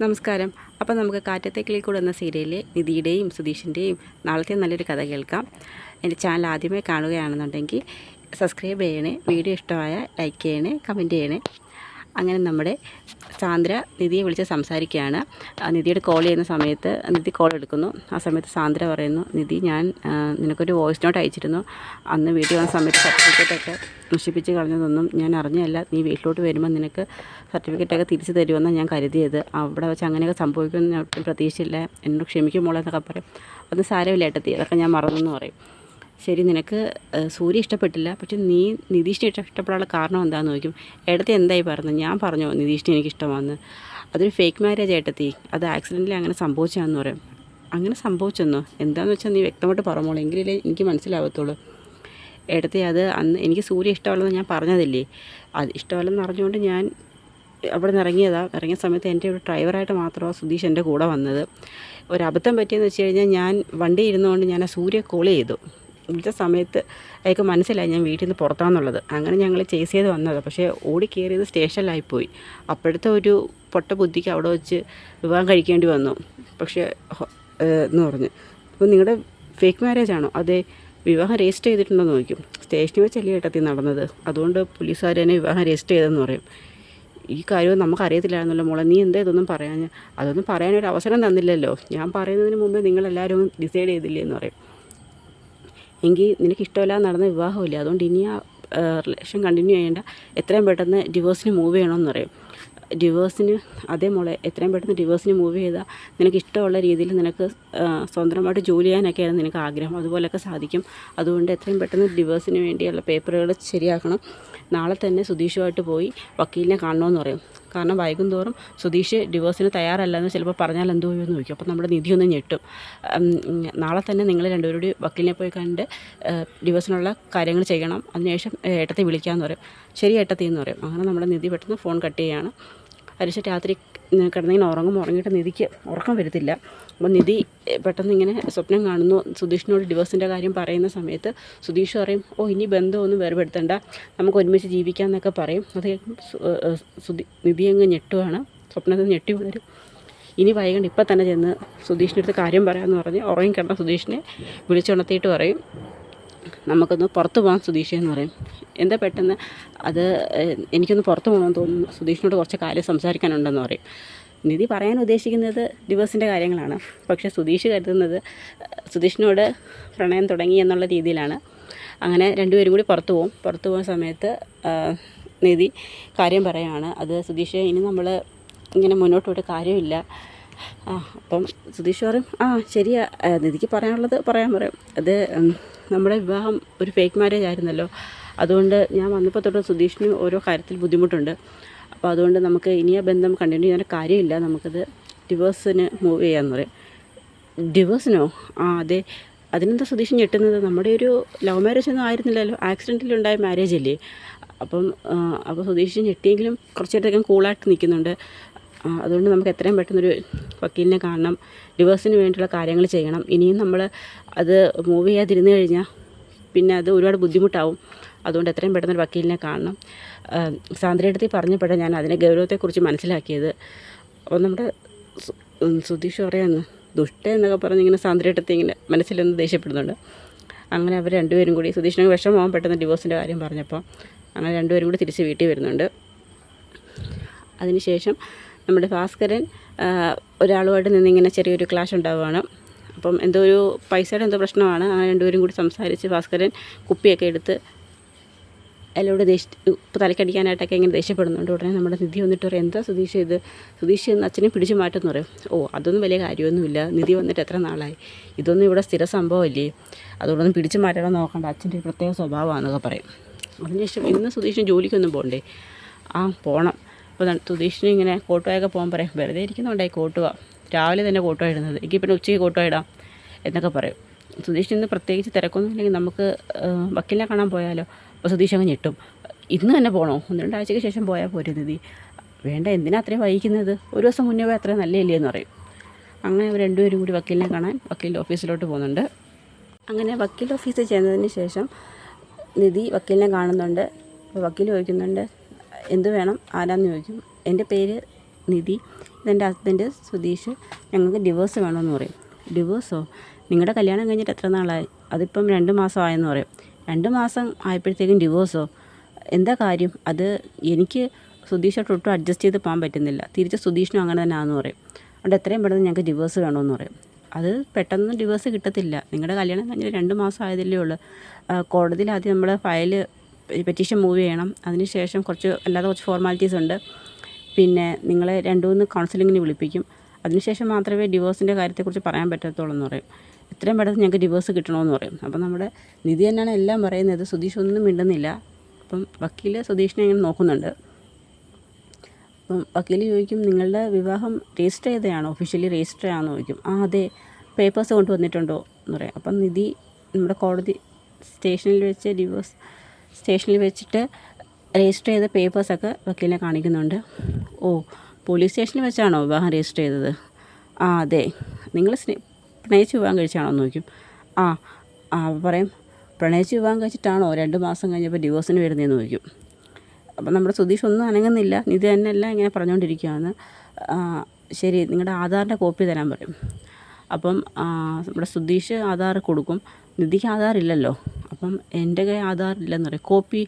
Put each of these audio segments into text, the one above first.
നമസ്കാരം. അപ്പോൾ നമുക്ക് കാറ്റത്തെ കിളിക്കൂട് എന്ന സീരിയലിലെ നിധിയുടെയും സുധീഷിൻ്റെയും നാളത്തെ നല്ലൊരു കഥ കേൾക്കാം. എൻ്റെ ചാനൽ ആദ്യമായി കാണുകയാണെന്നുണ്ടെങ്കിൽ സബ്സ്ക്രൈബ് ചെയ്യണേ, വീഡിയോ ഇഷ്ടമായ ലൈക്ക് ചെയ്യണേ, കമൻറ്റ് ചെയ്യണേ. അങ്ങനെ നമ്മുടെ സാന്ദ്ര നിധിയെ വിളിച്ച് സംസാരിക്കുകയാണ്. നിധിയുടെ കോൾ ചെയ്യുന്ന സമയത്ത് നിധി കോൾ എടുക്കുന്നു. ആ സമയത്ത് സാന്ദ്ര പറയുന്നു, നിധി ഞാൻ നിനക്കൊരു വോയിസ് നോട്ട് അയച്ചിരുന്നു. അന്ന് വീട്ടിൽ വന്ന സമയത്ത് സർട്ടിഫിക്കറ്റൊക്കെ നശിപ്പിച്ച് കളഞ്ഞതൊന്നും ഞാൻ അറിഞ്ഞല്ല. നീ വീട്ടിലോട്ട് വരുമ്പോൾ നിനക്ക് സർട്ടിഫിക്കറ്റൊക്കെ തിരിച്ചു തരുമെന്നാണ് ഞാൻ കരുതിയത്. അവിടെ വെച്ച് അങ്ങനെയൊക്കെ സംഭവിക്കുമെന്ന് ഞാൻ ഒട്ടും പ്രതീക്ഷയില്ല. എന്നോട് ക്ഷമിക്കും മോളെ എന്നൊക്കെ പറയും. അത് സാരമില്ല ഏട്ടത്തി, അതൊക്കെ ഞാൻ മറന്നെന്ന് പറയും. ശരി, നിനക്ക് സൂര്യ ഇഷ്ടപ്പെട്ടില്ല, പക്ഷെ നീ നിതീഷിനെ ഇഷ്ടപ്പെടാനുള്ള കാരണം എന്താണെന്ന് ചോദിക്കും. ഏട്ടത്തി എന്തായി പറഞ്ഞത്? ഞാൻ പറഞ്ഞോ നിതീഷിനെ എനിക്കിഷ്ടമാണെന്ന്. അതൊരു ഫേക്ക് മാരേജ് ഏട്ടത്തി, അത് ആക്സിഡൻ്റിൽ അങ്ങനെ സംഭവിച്ചാന്ന് പറയും. അങ്ങനെ സംഭവിച്ചെന്നോ? എന്താണെന്ന് വെച്ചാൽ നീ വ്യക്തമായിട്ട് പറഞ്ഞോളൂ, എങ്കിലേ എനിക്ക് മനസ്സിലാവത്തുള്ളൂ. ഏട്ടത്തി, അത് അന്ന് എനിക്ക് സൂര്യ ഇഷ്ടമല്ലെന്ന് ഞാൻ പറഞ്ഞതില്ലേ, അത് ഇഷ്ടമല്ലെന്ന് അറിഞ്ഞുകൊണ്ട് ഞാൻ അവിടെ നിന്ന് ഇറങ്ങിയ സമയത്ത് എൻ്റെ ഒരു ഡ്രൈവറായിട്ട് മാത്രമാണ് സുധീഷ് എൻ്റെ കൂടെ വന്നത്. ഒരബദ്ധം പറ്റിയെന്ന് വെച്ച് കഴിഞ്ഞാൽ ഞാൻ വണ്ടി ഇരുന്നുകൊണ്ട് ഞാൻ ആ സൂര്യ കോൾ ചെയ്തു. വിളിച്ച സമയത്ത് അയാൾക്ക് മനസ്സിലായി ഞാൻ വീട്ടിൽ നിന്ന് പുറത്താണെന്നുള്ളത്. അങ്ങനെ ഞങ്ങൾ ചേസ് ചെയ്ത് വന്നത്. പക്ഷേ ഓടി കയറിയത് സ്റ്റേഷനിലായിപ്പോയി. അപ്പോഴത്തെ ഒരു പൊട്ട ബുദ്ധിക്ക് അവിടെ വെച്ച് വിവാഹം കഴിക്കേണ്ടി വന്നു. പക്ഷേ എന്ന് പറഞ്ഞു, അപ്പോൾ നിങ്ങളുടെ ഫേക്ക് മാരേജ് ആണോ? അതെ. വിവാഹം രജിസ്റ്റർ ചെയ്തിട്ടുണ്ടെന്ന് ചോദിക്കും. സ്റ്റേഷനിൽ വെച്ചല്ലേ ഏട്ടത്തി നടന്നത്, അതുകൊണ്ട് പോലീസുകാർ തന്നെ വിവാഹം രജിസ്റ്റർ ചെയ്തെന്ന് പറയും. ഈ കാര്യവും നമുക്കറിയത്തില്ലായിരുന്നല്ലോ മോളെ, നീ എന്താ ഇതൊന്നും പറയാൻ? അതൊന്നും പറയാനൊരു അവസരം തന്നില്ലല്ലോ. ഞാൻ പറയുന്നതിന് മുമ്പേ നിങ്ങളെല്ലാവരും ഡിസൈഡ് ചെയ്തില്ലേ എന്ന് പറയും. എങ്കിൽ നിനക്ക് ഇഷ്ടമില്ലാതെ നടന്ന വിവാഹമില്ല, അതുകൊണ്ട് ഇനി ആ റിലേഷൻ കണ്ടിന്യൂ ചെയ്യേണ്ട, എത്രയും പെട്ടെന്ന് ഡിവോഴ്സിന് മൂവ് ചെയ്യണമെന്ന് പറയും. ഡിവോഴ്സിന് അതേ മോളെ, എത്രയും പെട്ടെന്ന് ഡിവോഴ്സിന് മൂവ് ചെയ്താൽ നിനക്ക് ഇഷ്ടമുള്ള രീതിയിൽ നിനക്ക് സ്വന്തമായിട്ട് ജോലി ചെയ്യാനൊക്കെയാണ് നിനക്ക് ആഗ്രഹം, അതുപോലെയൊക്കെ സാധിക്കും. അതുകൊണ്ട് എത്രയും പെട്ടെന്ന് ഡിവോഴ്സിന് വേണ്ടിയുള്ള പേപ്പറുകൾ ശരിയാക്കണം. നാളെ തന്നെ സുധീഷുമായിട്ട് പോയി വക്കീലിനെ കാണണമെന്ന് പറയും. കാരണം വൈകും തോറും സുധീഷ് ഡിവോഴ്സിന് തയ്യാറല്ലെന്ന് ചിലപ്പോൾ പറഞ്ഞാൽ എന്തോ എന്ന് ചോദിക്കും. അപ്പോൾ നമ്മുടെ നിധി ഒന്ന് ഞെട്ടും. നാളെ തന്നെ നിങ്ങൾ രണ്ടുപേരും കൂടി വക്കീലിനെ പോയി കണ്ട് ഡിവോഴ്സിനുള്ള കാര്യങ്ങൾ ചെയ്യണം, അതിനുശേഷം ഏട്ടത്തെ വിളിക്കാമെന്ന് പറയും. ശരി ഏട്ടത്തി എന്ന് പറയും. അങ്ങനെ നമ്മുടെ നിധി പെട്ടെന്ന് ഫോൺ കട്ട് ചെയ്യുകയാണ്. അതിനുശേഷം രാത്രി കിടന്നിങ്ങനെ ഉറങ്ങിയിട്ട് നിധിക്ക് ഉറക്കം വരത്തില്ല. അപ്പോൾ നിധി പെട്ടെന്ന് ഇങ്ങനെ സ്വപ്നം കാണുന്നു. സുധീഷിനോട് ഡിവോഴ്സിൻ്റെ കാര്യം പറയുന്ന സമയത്ത് സുധീഷ് പറയും, ഓ ഇനി ബന്ധമൊന്നും വേർപെടുത്തണ്ട, നമുക്ക് ഒരുമിച്ച് ജീവിക്കാം എന്നൊക്കെ പറയും. അത് നിധി അങ്ങ് ഞെട്ടുവാണ്. സ്വപ്നത്തിൽ ഞെട്ടി വരും. ഇനി വൈകണ്ട, ഇപ്പം തന്നെ ചെന്ന് സുധീഷിൻ്റെ അടുത്ത് കാര്യം പറയാമെന്ന് പറഞ്ഞ് ഉറങ്ങിക്കിടന്ന സുധീഷിനെ വിളിച്ചുണർത്തിയിട്ട് പറയും, നമുക്കൊന്ന് പുറത്ത് പോകാം സുധീഷ് എന്ന് പറയും. എന്താ പെട്ടെന്ന്? അത് എനിക്കൊന്ന് പുറത്ത് പോകണമെന്ന് തോന്നുന്നു, സുധീഷിനോട് കുറച്ച് കാര്യം സംസാരിക്കാനുണ്ടെന്ന് പറയും. നിധി പറയാൻ ഉദ്ദേശിക്കുന്നത് ഡിവോഴ്സിൻ്റെ കാര്യങ്ങളാണ്. പക്ഷേ സുധീഷ് കരുതുന്നത് സുധീഷിനോട് പ്രണയം തുടങ്ങി എന്നുള്ള രീതിയിലാണ്. അങ്ങനെ രണ്ടുപേരും കൂടി പുറത്ത് പോകുന്ന സമയത്ത് നിധി കാര്യം പറയുകയാണ്. അത് സുധീഷ്, ഇനി നമ്മൾ ഇങ്ങനെ മുന്നോട്ട് പോയിട്ട് കാര്യമില്ല. അപ്പം സുധീഷ് പറയും, ശരിയാ, നിധിക്ക് പറയാനുള്ളത് പറയും. അത് നമ്മുടെ വിവാഹം ഒരു ഫേക്ക് മാരേജ് ആയിരുന്നല്ലോ, അതുകൊണ്ട് ഞാൻ വന്നപ്പോൾ തൊട്ട് സുധീഷിന് ഓരോ കാര്യത്തിൽ ബുദ്ധിമുട്ടുണ്ട്. അപ്പോൾ അതുകൊണ്ട് നമുക്ക് ഇനി ആ ബന്ധം കണ്ടിന്യൂ ചെയ്യാൻ കാര്യമില്ല, നമുക്കത് ഡിവോഴ്സിന് മൂവ് ചെയ്യാമെന്ന് പറയും. ഡിവോഴ്സിനോ? അതെ. അതിനെന്താ സുധീഷ് ഞെട്ടുന്നത്? നമ്മുടെ ഒരു ലവ് മാരേജ് ഒന്നും ആയിരുന്നില്ലല്ലോ, ആക്സിഡൻറ്റിലുണ്ടായ മാരേജ് അല്ലേ. അപ്പോൾ സുധീഷ് ഞെട്ടിയെങ്കിലും കുറച്ച് നേരത്തേക്കും കൂളായിട്ട് നിൽക്കുന്നുണ്ട്. അതുകൊണ്ട് നമുക്ക് എത്രയും പെട്ടെന്നൊരു വക്കീലിനെ കാണണം, ഡിവോഴ്സിന് വേണ്ടിയുള്ള കാര്യങ്ങൾ ചെയ്യണം. ഇനിയും നമ്മൾ അത് മൂവ് ചെയ്യാതിരുന്നു കഴിഞ്ഞാൽ പിന്നെ അത് ഒരുപാട് ബുദ്ധിമുട്ടാവും. അതുകൊണ്ട് എത്രയും പെട്ടെന്നൊരു വക്കീലിനെ കാണണം. സാന്ദ്രയെടുത്ത് പറഞ്ഞപ്പോഴാണ് ഞാൻ അതിൻ്റെ ഗൗരവത്തെക്കുറിച്ച് മനസ്സിലാക്കിയത്. അപ്പോൾ നമ്മുടെ സുധീഷ് പറയാന്ന് ദുഷ്ട എന്നൊക്കെ പറഞ്ഞിങ്ങനെ സാന്ദ്രയെടുത്ത് ഇങ്ങനെ മനസ്സിലൊന്ന് ദേഷ്യപ്പെടുന്നുണ്ട്. അങ്ങനെ അവർ രണ്ടുപേരും കൂടി, സുധീഷിനെ വിഷമമാകാൻ പെട്ടെന്ന് ഡിവോഴ്സിൻ്റെ കാര്യം പറഞ്ഞപ്പോൾ അങ്ങനെ രണ്ടുപേരും കൂടി തിരിച്ച് വീട്ടിൽ വരുന്നുണ്ട്. അതിനുശേഷം നമ്മുടെ ഭാസ്കരൻ ഒരാളുമായിട്ട് നിന്നിങ്ങനെ ചെറിയൊരു ക്ലാഷ് ഉണ്ടാവുകയാണ്. അപ്പം എന്തോ ഒരു പൈസയുടെ എന്തോ പ്രശ്നമാണ്. അങ്ങനെ രണ്ടുപേരും കൂടി സംസാരിച്ച് ഭാസ്കരൻ കുപ്പിയൊക്കെ എടുത്ത് എല്ലാവരോട് തലക്കടിക്കാനായിട്ടൊക്കെ ഇങ്ങനെ ദേഷ്യപ്പെടുന്നുണ്ട്. ഉടനെ നമ്മുടെ നിധി വന്നിട്ട് പറയും, എന്താ സുധീഷ് ഇത്? സുധീഷ് എന്ന് അച്ഛനെ പിടിച്ചു മാറ്റുമെന്ന് പറയും. അതൊന്നും വലിയ കാര്യമൊന്നുമില്ല, നിധി വന്നിട്ട് എത്ര നാളായി, ഇതൊന്നും ഇവിടെ സ്ഥിര സംഭവമല്ലേ, അതുകൊണ്ടൊന്നും പിടിച്ചു മാറ്റാൻ നോക്കണ്ട, അച്ഛൻ്റെ ഒരു പ്രത്യേക സ്വഭാവമാണെന്നൊക്കെ പറയും. അതിനുശേഷം ഇന്ന് സുധീഷിന് ജോലിക്കൊന്നും പോകണ്ടേ? പോകണം. അപ്പോൾ സുധീഷിന് ഇങ്ങനെ കോട്ടുവായൊക്കെ പോകാൻ പറയും. വെറുതെ ഇരിക്കുന്നുണ്ടായി കോട്ടുക, രാവിലെ തന്നെ കോട്ടുവ ഇടുന്നത്, എനിക്ക് പിന്നെ ഉച്ചയ്ക്ക് കോട്ടുവ ഇടാം എന്നൊക്കെ പറയും. സുധീഷിന് ഇന്ന് പ്രത്യേകിച്ച് തിരക്കൊന്നും ഇല്ലെങ്കിൽ നമുക്ക് വക്കീലിനെ കാണാൻ പോയാലോ? അപ്പോൾ സുധീഷ് അങ്ങ് ഞെട്ടും. ഇന്ന് തന്നെ പോകണോ? 1-2 ആഴ്ചയ്ക്ക് ശേഷം പോയാൽ പോരെ നിധി? വേണ്ട, എന്തിനാ അത്രയും വൈകുന്നത്? ഒരു ദിവസം മുന്നേ പോയി അത്രയും നല്ലതല്ലേ എന്ന് പറയും. അങ്ങനെ അവർ രണ്ടുപേരും കൂടി വക്കീലിനെ കാണാൻ വക്കീലിൻ്റെ ഓഫീസിലോട്ട് പോകുന്നുണ്ട്. അങ്ങനെ വക്കീൽ ഓഫീസിൽ ചെന്നതിന് ശേഷം നിധി വക്കീലിനെ കാണുന്നുണ്ട്. വക്കീൽ ചോദിക്കുന്നുണ്ട്, എന്ത് വേണം, ആരാന്ന് ചോദിക്കും. എൻ്റെ പേര് നിധി, ഇതെൻ്റെ ഹസ്ബൻഡ് സുധീഷ് ഞങ്ങൾക്ക് ഡിവോഴ്സ് വേണമെന്ന് പറയും. ഡിവോഴ്സോ? നിങ്ങളുടെ കല്യാണം കഴിഞ്ഞിട്ട് എത്ര നാളായി? അതിപ്പം 2 മാസം ആയെന്ന് പറയും. 2 മാസം ആയപ്പോഴത്തേക്കും ഡിവോഴ്സോ? എന്താ കാര്യം? അത് എനിക്ക് സുധീഷായിട്ട് ഒട്ടും അഡ്ജസ്റ്റ് ചെയ്ത് പോകാൻ പറ്റുന്നില്ല. തിരിച്ച് സുധീഷിനും അങ്ങനെ തന്നെ ആണെന്ന് പറയും. അതുകൊണ്ട് എത്രയും പെട്ടെന്ന് ഞങ്ങൾക്ക് ഡിവോഴ്സ് വേണമെന്ന് പറയും. അത് പെട്ടെന്ന് ഡിവോഴ്സ് കിട്ടത്തില്ല. നിങ്ങളുടെ കല്യാണം കഴിഞ്ഞിട്ട് 2 മാസം ആയതല്ലേ ഉള്ളൂ. കോടതിയിൽ ആദ്യം നമ്മൾ ഫയല് പെറ്റീഷൻ മൂവ് ചെയ്യണം. അതിനുശേഷം അല്ലാതെ കുറച്ച് ഫോർമാലിറ്റീസ് ഉണ്ട്. പിന്നെ നിങ്ങളെ 2-3 കൗൺസിലിങ്ങിന് വിളിപ്പിക്കും. അതിനുശേഷം മാത്രമേ ഡിവോഴ്സിൻ്റെ കാര്യത്തെക്കുറിച്ച് പറയാൻ പറ്റത്തുള്ളൂ എന്ന് പറയും. എത്രയും പെട്ടെന്ന് ഞങ്ങൾക്ക് ഡിവോഴ്സ് കിട്ടണമെന്ന് പറയും. അപ്പം നമ്മുടെ നിധി തന്നെയാണ് എല്ലാം പറയുന്നത്. സുധീഷ് ഒന്നും മിണ്ടുന്നില്ല. അപ്പം വക്കീൽ സുധീഷിനെ ഇങ്ങനെ നോക്കുന്നുണ്ട്. അപ്പം വക്കീൽ ചോദിക്കും, നിങ്ങളുടെ വിവാഹം രജിസ്റ്റർ ചെയ്തതാണോ? ഒഫീഷ്യലി രജിസ്റ്റർ ആണെന്ന് ചോദിക്കും. അതെ. പേപ്പേഴ്സ് കൊണ്ടുവന്നിട്ടുണ്ടോ എന്ന് പറയും. അപ്പം നിധി നമ്മുടെ കോടതി ഡിവോഴ്സ് സ്റ്റേഷനിൽ വെച്ചിട്ട് രജിസ്റ്റർ ചെയ്ത പേപ്പേഴ്സൊക്കെ വക്കീലിനെ കാണിക്കുന്നുണ്ട്. ഓ, പോലീസ് സ്റ്റേഷനിൽ വെച്ചാണോ വിവാഹം രജിസ്റ്റർ ചെയ്തത്? അതെ. നിങ്ങൾ പ്രണയിച്ച് വിവാഹം കഴിച്ചാണോ എന്ന് ചോദിക്കും. പറയും, പ്രണയിച്ച് വിവാഹം കഴിച്ചിട്ടാണോ 2 മാസം കഴിഞ്ഞപ്പോൾ ഡിവോഴ്സിന് വരുന്നതെന്ന് ചോദിക്കും. അപ്പം നമ്മുടെ സുധീഷ് ഒന്നും അനങ്ങുന്നില്ല. നിധി തന്നെ എല്ലാം ഇങ്ങനെ പറഞ്ഞുകൊണ്ടിരിക്കുകയാണ്. ശരി, നിങ്ങളുടെ ആധാറിൻ്റെ കോപ്പി തരാൻ പറയും. അപ്പം നമ്മുടെ സുധീഷ് ആധാർ കൊടുക്കും. നിധിക്ക് ആധാർ ഇല്ലല്ലോ. അപ്പം എൻ്റെ കയ്യിൽ ആധാർ ഇല്ലെന്ന് പറയും. കോപ്പി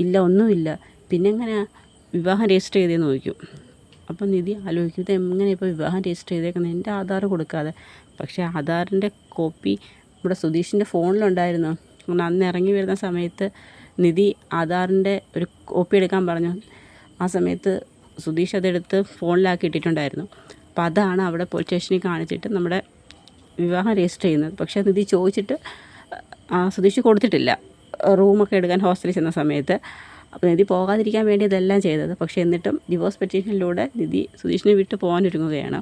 ഇല്ല, ഒന്നുമില്ല. പിന്നെ എങ്ങനെയാണ് വിവാഹം രജിസ്റ്റർ ചെയ്തതെന്ന് ചോദിക്കും. അപ്പം നിധി ആലോചിക്കും, ഇത് എങ്ങനെ ഇപ്പോൾ വിവാഹം രജിസ്റ്റർ ചെയ്തേക്കുന്നത്? എൻ്റെ ആധാർ കൊടുക്കാതെ. പക്ഷേ ആധാറിൻ്റെ കോപ്പി നമ്മുടെ സുധീഷിൻ്റെ ഫോണിലുണ്ടായിരുന്നു. അന്ന് ഇറങ്ങി വരുന്ന സമയത്ത് നിധി ആധാറിൻ്റെ ഒരു കോപ്പി എടുക്കാൻ പറഞ്ഞു. ആ സമയത്ത് സുധീഷ് അതെടുത്ത് ഫോണിലാക്കി ഇട്ടിട്ടുണ്ടായിരുന്നു. അപ്പോൾ അതാണ് അവിടെ പോലീസ് സ്റ്റേഷനിൽ കാണിച്ചിട്ട് നമ്മുടെ വിവാഹം രജിസ്റ്റർ ചെയ്യുന്നത്. പക്ഷേ നിധി ചോദിച്ചിട്ട് സുധീഷ് കൊടുത്തിട്ടില്ല. റൂമൊക്കെ എടുക്കാൻ ഹോസ്റ്റലിൽ ചെന്ന സമയത്ത്. അപ്പോൾ നിധി പോകാതിരിക്കാൻ വേണ്ടി ഇതെല്ലാം ചെയ്തത്. പക്ഷേ എന്നിട്ടും ഡിവോഴ്സ് പെറ്റീഷനിലൂടെ നിധി സുധീഷിനെ വിട്ട് പോകാനൊരുങ്ങുകയാണ്.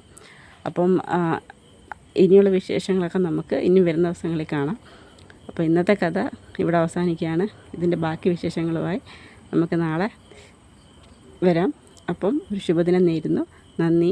അപ്പം ഇനിയുള്ള വിശേഷങ്ങളൊക്കെ നമുക്ക് ഇനി വരുന്ന ദിവസങ്ങളിൽ കാണാം. അപ്പോൾ ഇന്നത്തെ കഥ ഇവിടെ അവസാനിക്കുകയാണ്. ഇതിൻ്റെ ബാക്കി വിശേഷങ്ങളുമായി നമുക്ക് നാളെ വരാം. അപ്പം ഒരു ശുഭദിനം നേരുന്നു. നന്ദി.